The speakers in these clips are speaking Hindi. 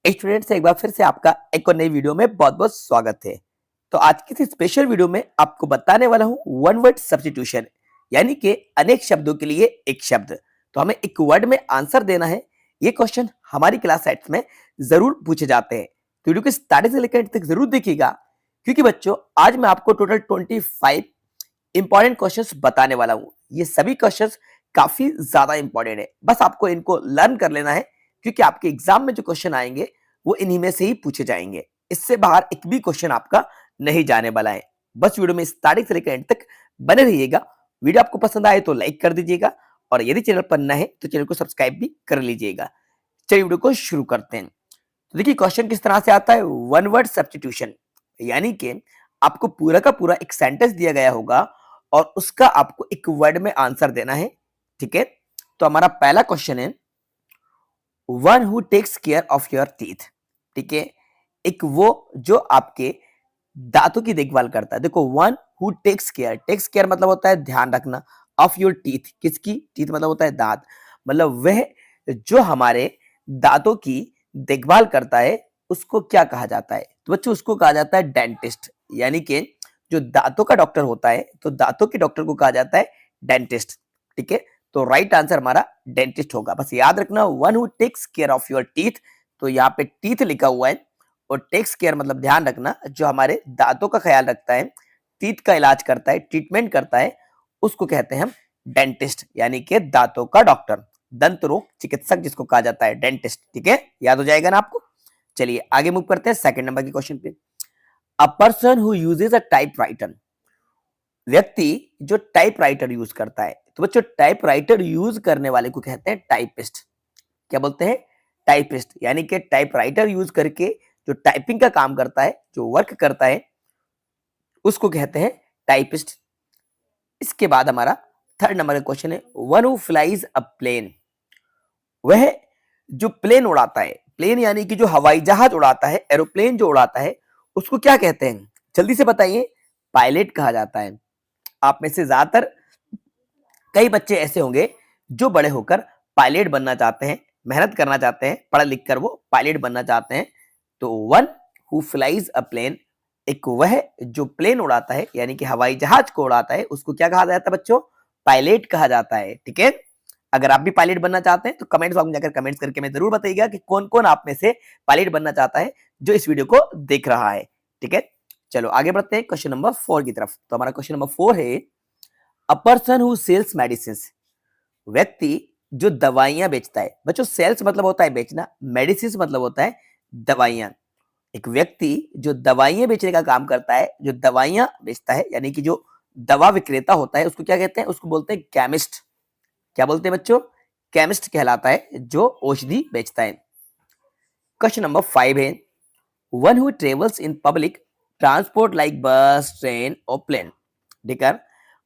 स्टूडेंट्स, एक बार फिर से आपका एक और नई वीडियो में बहुत बहुत स्वागत है। तो आज की इस स्पेशल वीडियो में आपको बताने वाला हूँ वन वर्ड सब्स्टिट्यूशन, यानी कि अनेक शब्दों के लिए एक शब्द। तो हमें एक वर्ड में आंसर देना है। ये क्वेश्चन हमारी क्लास सेट्स में जरूर पूछे जाते हैं, तो वीडियो को स्टार्टिंग से लेकर एंड तक जरूर देखिएगा, क्योंकि बच्चों आज मैं आपको टोटल 25 इंपॉर्टेंट क्वेश्चंस बताने वाला हूँ। ये सभी क्वेश्चंस काफी ज्यादा इंपॉर्टेंट है, बस आपको इनको लर्न कर लेना है, क्योंकि आपके एग्जाम में जो क्वेश्चन आएंगे वो इन्हीं में से ही पूछे जाएंगे। इससे बाहर एक भी क्वेश्चन आपका नहीं जाने वाला है। बस वीडियो में स्टार्टिंग से लेकर एंड तक बने रहिएगा। वीडियो आपको पसंद आए तो लाइक कर दीजिएगा, और यदि चैनल पर नए हैं तो चैनल को सब्सक्राइब भी कर लीजिएगा। चलिए वीडियो को शुरू करते हैं। तो देखिए क्वेश्चन किस तरह से आता है, वन वर्ड सब्स्टिट्यूशन, यानी कि आपको पूरा का पूरा एक सेंटेंस दिया गया होगा और उसका आपको एक वर्ड में आंसर देना है। ठीक है, तो हमारा पहला क्वेश्चन है one who takes care of your teeth. ठीक है, एक वो जो आपके दांतों की देखभाल करता है। देखो, वन हु टेक्स केयर मतलब होता है ध्यान रखना, ऑफ योर टीथ, किसकी? टीथ मतलब होता है दांत, मतलब वह जो हमारे दांतों की देखभाल करता है उसको क्या कहा जाता है? तो बच्चों उसको कहा जाता है डेंटिस्ट, यानी कि जो दांतों का डॉक्टर होता है, तो दांतों के डॉक्टर को कहा जाता है डेंटिस्ट। ठीक है, तो राइट आंसर हमारा डेंटिस्ट होगा। बस याद रखना, one who takes care of your teeth, तो यहाँ पे टीथ लिखा हुआ है, और टेक्स केयर मतलब ध्यान रखना, जो हमारे दांतों का ख्याल रखता है, टीथ का इलाज करता है, ट्रीटमेंट करता है, उसको कहते हैं हम डेंटिस्ट, यानी कि दांतों का डॉक्टर, दंत रोग चिकित्सक जिसको कहा जाता है डेंटिस्ट। ठीक है, याद हो जाएगा ना आपको। चलिए आगे मूव करते हैं सेकंड नंबर के क्वेश्चन पे। अ person who uses a typewriter, व्यक्ति जो टाइपराइटर यूज करता है। तो बच्चों टाइपराइटर यूज करने वाले को कहते हैं टाइपिस्ट। क्या बोलते हैं? टाइपिस्ट, यानी कि टाइपराइटर यूज करके जो टाइपिंग का काम करता है, जो वर्क करता है, उसको कहते हैं टाइपिस्ट। इसके बाद हमारा थर्ड नंबर का क्वेश्चन है one who flies a plane, वह जो प्लेन उड़ाता है, प्लेन यानी कि जो हवाई जहाज उड़ाता है, एरोप्लेन जो उड़ाता है, उसको क्या कहते हैं? जल्दी से बताइए। पायलट कहा जाता है। आप में से ज्यादातर कई बच्चे ऐसे होंगे जो बड़े होकर पायलट बनना चाहते हैं, मेहनत करना चाहते हैं, पढ़ लिख कर वो पायलट बनना चाहते हैं। तो one who flies a plane, एक वह जो प्लेन उड़ाता है, यानी कि हवाई जहाज को उड़ाता है, उसको क्या कहा जाता है बच्चों? पायलट कहा जाता है। ठीक है, अगर आप भी पायलट बनना चाहते हैं तो कमेंट्स बॉक्स में जाकर कमेंट्स करके मैं जरूर बताइएगा कि कौन कौन आप में से पायलट बनना चाहता है जो इस वीडियो को देख रहा है। ठीक है, चलो आगे बढ़ते हैं क्वेश्चन नंबर 4 की तरफ। तो हमारा क्वेश्चन नंबर 4 है a person who sells medicine, व्यक्ति जो दवाइयां बेचता है। बच्चों सेल्स मतलब होता है बेचना, मेडिसिन मतलब होता है दवाइयां। एक व्यक्ति जो दवाइयां बेचने का काम करता है, जो दवाइयां बेचता है, यानी कि जो दवा विक्रेता होता है, उसको क्या कहते हैं? उसको बोलते हैं केमिस्ट। क्या बोलते हैं बच्चों? केमिस्ट कहलाता है जो औषधि बेचता है। क्वेश्चन नंबर 5 है one who travels in public transport like बस, ट्रेन और प्लेन। देखकर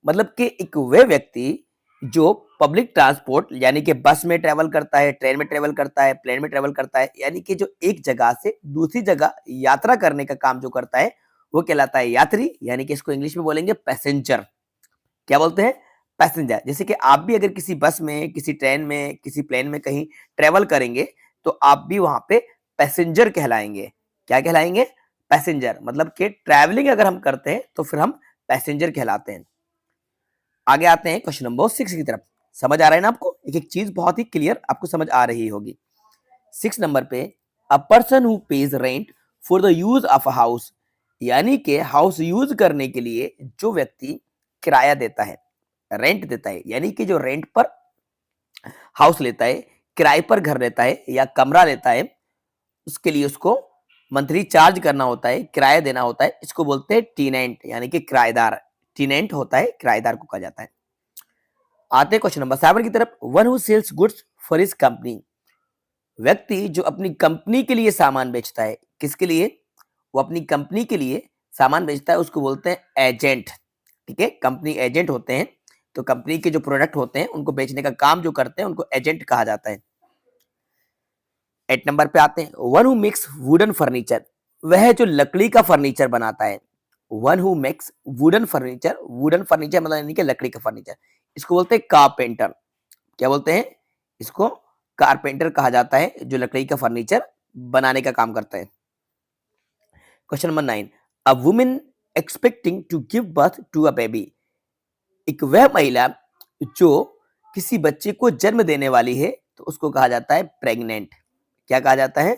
मतलब कि एक वे व्यक्ति जो पब्लिक ट्रांसपोर्ट यानी कि बस में ट्रेवल करता है, ट्रेन में ट्रेवल करता है, प्लेन में ट्रेवल करता है, यानी कि जो एक जगह से दूसरी जगह यात्रा करने का काम जो करता है, वो कहलाता है यात्री, यानी कि इसको इंग्लिश में बोलेंगे पैसेंजर। क्या बोलते हैं? पैसेंजर। जैसे कि आप भी अगर किसी बस में, किसी ट्रेन में, किसी प्लेन में कहीं ट्रेवल करेंगे, तो आप भी वहां पे पैसेंजर कहलाएंगे। क्या कहलाएंगे? पैसेंजर। मतलब कि ट्रैवलिंग अगर हम करते हैं तो फिर हम पैसेंजर कहलाते हैं। आगे आते हैं क्वेश्चन नंबर 6 की तरफ। समझ आ रहा है ना आपको? एक एक चीज बहुत ही क्लियर आपको समझ आ रही होगी। 6 नंबर पे अ person who page rent for the use of a house, यानी कि हाउस यूज करने के लिए जो व्यक्ति किराया देता है, रेंट देता है, यानी कि जो रेंट पर हाउस लेता है, किराए पर घर लेता है या कमरा लेता है, उसके लिए उसको मंथली चार्ज करना होता है, किराया देना होता है। इसको बोलते हैं टीनेंट, यानी कि किराएदार। टीनेंट होता है, किराएदार को कहा जाता है। आते हैं क्वेश्चन नंबर 7 की तरफ। One who sells goods for his company, व्यक्ति जो अपनी कंपनी के लिए सामान बेचता है। किसके लिए? वो अपनी कंपनी के लिए सामान बेचता है, उसको बोलते हैं एजेंट। ठीक है, कंपनी एजेंट होते हैं, तो कंपनी के जो प्रोडक्ट होते हैं उनको बेचने का काम जो करते हैं उनको एजेंट कहा जाता है। 8 नंबर पे आते हैं one who makes wooden furniture, वह जो लकड़ी का फर्नीचर बनाता है। One who makes wooden furniture, wooden furniture मतलब यानी कि लकड़ी का फर्नीचर, इसको बोलते हैं कारपेंटर। क्या बोलते हैं? इसको कारपेंटर कहा जाता है जो लकड़ी का फर्नीचर बनाने का काम करता है। Question number 9, a woman expecting to give birth to a baby, एक वह महिला जो किसी बच्चे को जन्म देने वाली है तो उसको कहा जाता है प्रेग्नेंट। क्या कहा जाता है?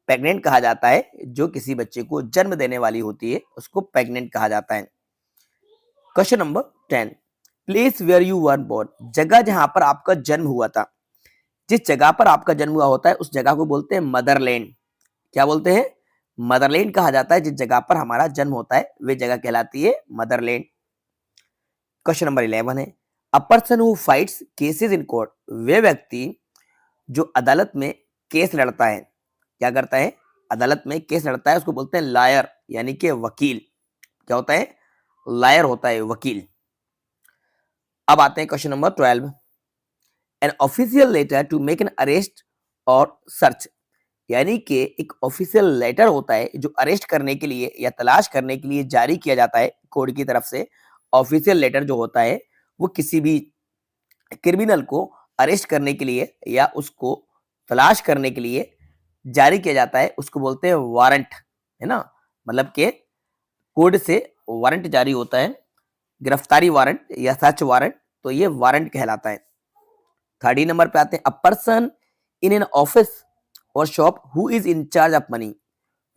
प्रेग्नेंट कहा जाता है। जो किसी बच्चे को जन्म देने वाली होती है उसको प्रेग्नेंट कहा जाता है। Question number 10, place where you were born, जगह जहां पर आपका जन्म हुआ था। जिस जगह पर आपका जन्म हुआ होता है उस जगह को बोलते हैं मदरलैंड। क्या बोलते हैं? मदरलैंड कहा जाता है। जिस जगह पर हमारा जन्म होता है वे जगह कहलाती है मदरलैंड। क्वेश्चन नंबर 11 है, a person who fights cases in court, वे व्यक्ति जो अदालत में केस लड़ता है। क्या करता है? अदालत में केस लड़ता है, उसको बोलते हैं लायर, यानी कि वकील। क्या होता है? लायर होता है, वकील। अब आते हैं question number 12, an official letter to make an arrest और सर्च, यानी कि एक ऑफिशियल लेटर होता है जो अरेस्ट करने के लिए या तलाश करने के लिए जारी किया जाता है कोर्ट की तरफ से। ऑफिशियल लेटर जो होता है वो किसी भी क्रिमिनल को अरेस्ट करने के लिए या उसको तलाश करने के लिए जारी किया जाता है, उसको बोलते हैं वारंट, है ना। मतलब कि कोर्ट से वारंट जारी होता है, गिरफ्तारी वारंट या सर्च वारंट, तो ये वारंट कहलाता है। 30 नंबर पे आते हैं, a person in an office और shop who is in charge of money,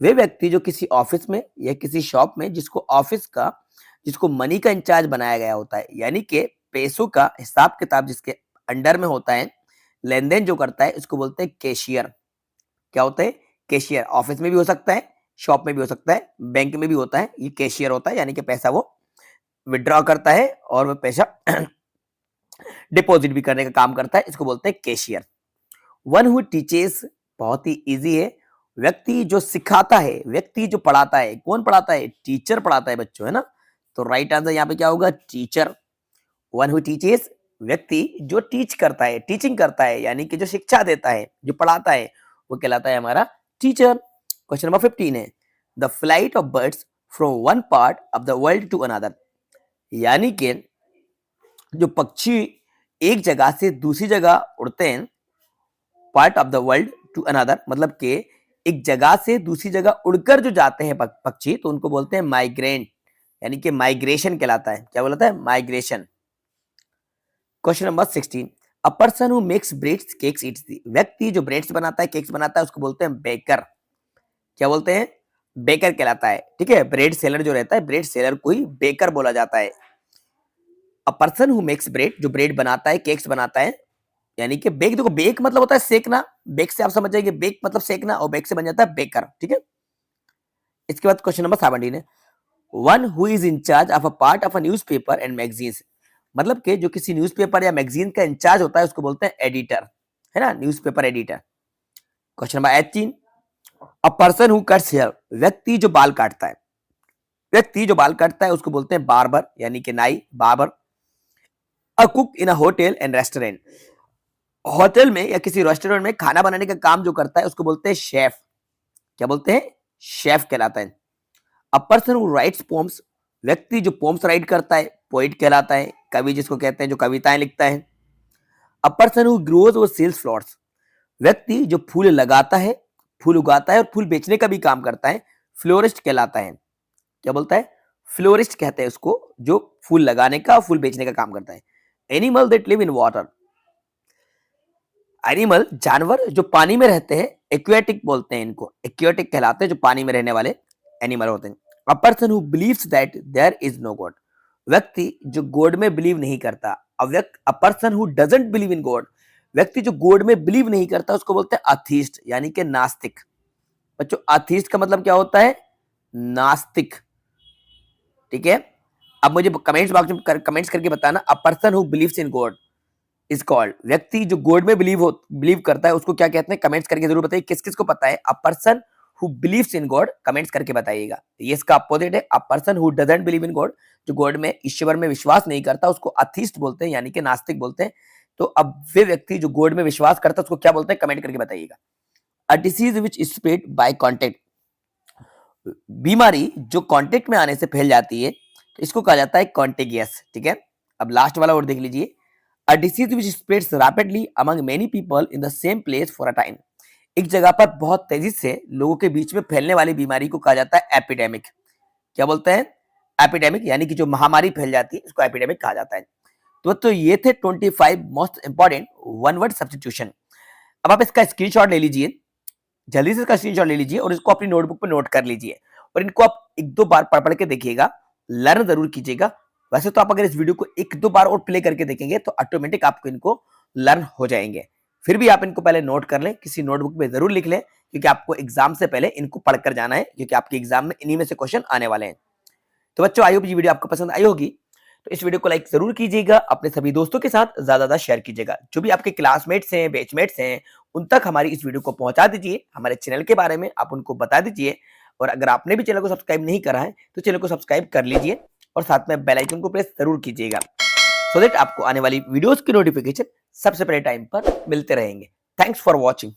वे व्यक्ति जो किसी ऑफिस में या किसी शॉप में जिसको मनी का इंचार्ज बनाया गया होता है, यानी कि पैसों का हिसाब किताब जिसके अंडर में होता है, लेन देन जो करता है, उसको बोलते हैं कैशियर। क्या होता है? कैशियर। ऑफिस में भी हो सकता है, शॉप में भी हो सकता है, बैंक में भी होता है, ये कैशियर होता है, यानी कि पैसा वो विड्रॉ करता है और वो पैसा डिपॉजिट भी करने का काम करता है, इसको बोलते हैं कैशियर। वन हु टीचेस, बहुत ही इजी है, व्यक्ति जो सिखाता है, व्यक्ति जो पढ़ाता है। कौन पढ़ाता है? टीचर पढ़ाता है बच्चों, है ना। तो राइट आंसर यहाँ पे क्या होगा? टीचर। वन हु टीचेस, व्यक्ति जो टीच करता है, टीचिंग करता है, यानी कि जो शिक्षा देता है, जो पढ़ाता है, वो कहलाता है हमारा टीचर। क्वेश्चन नंबर 15 है, the flight of birds from one part of the world to another, यानी कि जो पक्षी एक जगह से दूसरी जगह उड़ते हैं, part of the world to another, मतलब कि एक जगह से दूसरी जगह उड़कर जो जाते हैं पक्षी, तो उनको बोलते हैं माइग्रेंट, यानी कि माइग्रेशन कहलाता है। क्या बोलता है? Migration. Question number 16, a person who makes breads cakes eats the, व्यक्ति जो ब्रेड्स बनाता है, केक्स बनाता है, उसको बोलते हैं बेकर। क्या बोलते हैं? बेकर कहलाता है। ठीक है, ब्रेड सेलर जो रहता है, ब्रेड सेलर को ही बेकर बोला जाता है। A person who makes bread, जो ब्रेड बनाता है, केक्स बनाता है, यानी कि बेक, देखो बेक मतलब होता है सेकना, बेक से आप समझ जाएंगे, बेक मतलब सेकना, और बेक से बन जाता है बेकर। ठीक है। इसके बाद क्वेश्चन नंबर 17 है, one who is in charge of a part of a newspaper and magazines, मतलब कि जो किसी न्यूज़पेपर या मैगजीन का इंचार्ज होता है उसको बोलते हैं एडिटर, है ना, newspaper editor. Question number 18, a person who cuts hair, व्यक्ति जो बाल काटता है, व्यक्ति जो बाल काटता है उसको बोलते हैं बार्बर, यानी कि नाई, barber. A cook in a hotel and restaurant, hotel में या किसी रेस्टोरेंट में खाना बनाने का काम जो करता है उसको बोलते हैं शेफ। क्या बोलते हैं? शेफ कहलाता है। A person who rights poems, व्यक्ति जो पोम्स राइट करता है, पोइट कहलाता है, कवि जिसको कहते हैं जो कविताएं लिखता है। अ पर्सन हु ग्रोज और सेल्स फ्लावर्स, व्यक्ति जो फूल लगाता है, फूल उगाता है और फूल बेचने का भी काम करता है, फ्लोरिस्ट कहलाता है। क्या बोलता है? फ्लोरिस्ट कहते हैं उसको, जो फूल लगाने का और फूल बेचने का काम करता है। Animal that live in water, animal जानवर जो पानी में रहते हैं, एक्वेटिक बोलते हैं इनको, एक्वेटिक कहलाते हैं, जो पानी में रहने वाले एनिमल होते हैं। A person who believes that there is no god, व्यक्ति जो गॉड में बिलीव नहीं करता। A person who doesn't believe in god, व्यक्ति जो गॉड में बिलीव नहीं करता उसको बोलते हैं अथीस्ट, यानी कि नास्तिक। बच्चों अथीस्ट का मतलब क्या होता है? नास्तिक। ठीक है। अब मुझे कमेंट्स बॉक्स में कमेंट्स करके बताना, अ person who believes in God is called, व्यक्ति जो गॉड में बिलीव करता है उसको क्या कहते हैं? कमेंट्स करके जरूर बताइए किस किस को पता है। A person who believes in God, comments करके बताइएगा। ये इसका अपोजिट है, a person who doesn't believe in God, जो गॉड में, ईश्वर में विश्वास नहीं करता उसको अथीस्ट बोलते हैं, यानी कि नास्तिक बोलते हैं। तो अब वे व्यक्ति जो गॉड में विश्वास करता है उसको क्या बोलते हैं? कमेंट करके बताइएगा। A disease which spread by contact, बीमारी जो कॉन्टेक्ट में आने से फैल जाती है तो इसको कहा जाता है कॉन्टेगियस। ठीक है। अब लास्ट वाला वर्ड देख लीजिए, a disease which spreads rapidly among many people in the same place for a time, एक जगह पर बहुत तेजी से लोगों के बीच में फैलने वाली बीमारी को कहा जाता है एपिडेमिक। क्या बोलते हैं? एपिडेमिक, यानी कि जो महामारी फैल जाती है इसको एपिडेमिक कहा जाता है। तो ये थे 25 most important one word substitution. अब आप इसका स्क्रीनशॉट ले लीजिए, जल्दी से इसका स्क्रीनशॉट ले लीजिए और इसको अपनी नोटबुक पर नोट कर लीजिए और इनको आप एक दो बार पढ़ पढ़ के देखिएगा, लर्न जरूर कीजिएगा। वैसे तो आप अगर इस वीडियो को एक दो बार और प्ले करके देखेंगे तो ऑटोमेटिक आपको इनको लर्न हो जाएंगे। फिर भी आप इनको पहले नोट कर लें, किसी नोटबुक में जरूर लिख लें, क्योंकि आपको एग्जाम से पहले इनको पढ़कर जाना है, क्योंकि आपके एग्जाम में इन्हीं में से क्वेश्चन आने वाले हैं। तो बच्चों, आई होप ये वीडियो आपको पसंद आई होगी। तो इस वीडियो को लाइक जरूर कीजिएगा, अपने सभी दोस्तों के साथ ज्यादा शेयर कीजिएगा। जो भी आपके क्लासमेट्स हैं, बैचमेट्स हैं, उन तक हमारी इस वीडियो को पहुंचा दीजिए। हमारे चैनल के बारे में आप उनको बता दीजिए और अगर आपने भी चैनल को सब्सक्राइब नहीं करा है तो चैनल को सब्सक्राइब कर लीजिए और साथ में बेल आइकन को प्रेस जरूर कीजिएगा, सो दैट आपको आने वाली वीडियोस की नोटिफिकेशन सबसे पहले टाइम पर मिलते रहेंगे। Thanks for watching.